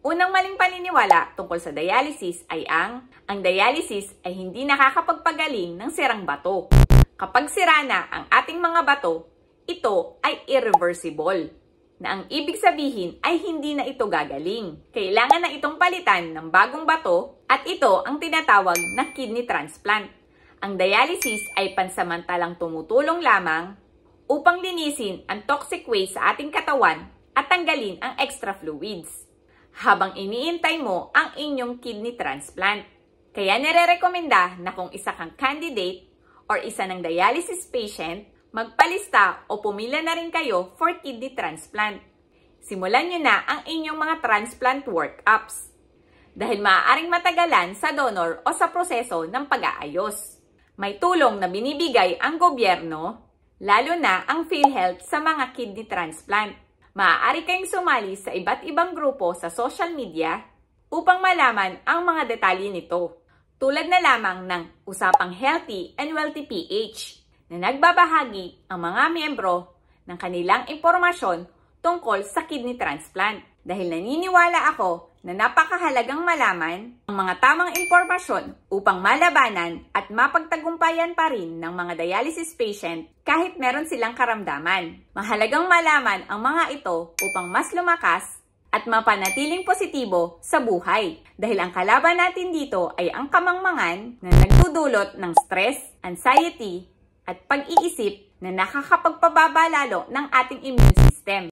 Unang maling paniniwala tungkol sa dialysis ay ang dialysis ay hindi nakakapagpagaling ng sirang bato. Kapag sira na ang ating mga bato, ito ay irreversible, na ang ibig sabihin ay hindi na ito gagaling. Kailangan na itong palitan ng bagong bato at ito ang tinatawag na kidney transplant. Ang dialysis ay pansamantalang tumutulong lamang upang linisin ang toxic waste sa ating katawan at tanggalin ang extra fluids habang iniintay mo ang inyong kidney transplant. Kaya nire-rekomenda na kung isa kang candidate or isa ng dialysis patient, magpalista o pumila na rin kayo for kidney transplant. Simulan nyo na ang inyong mga transplant workups dahil maaaring matagalan sa donor o sa proseso ng pag-aayos. May tulong na binibigay ang gobyerno, lalo na ang PhilHealth sa mga kidney transplant. Maaari kayong sumali sa iba't ibang grupo sa social media upang malaman ang mga detalye nito, tulad na lamang ng Usapang Healthy and Wealthy PH na nagbabahagi ang mga miyembro ng kanilang impormasyon tungkol sa kidney transplant. Dahil naniniwala ako na napakahalagang malaman ang mga tamang impormasyon upang malabanan at mapagtagumpayan pa rin ng mga dialysis patient kahit meron silang karamdaman. Mahalagang malaman ang mga ito upang mas lumakas at mapanatiling positibo sa buhay. Dahil ang kalaban natin dito ay ang kamangmangan na nagdudulot ng stress, anxiety, at pag-iisip na nakakapagpababa lalo ng ating immune system.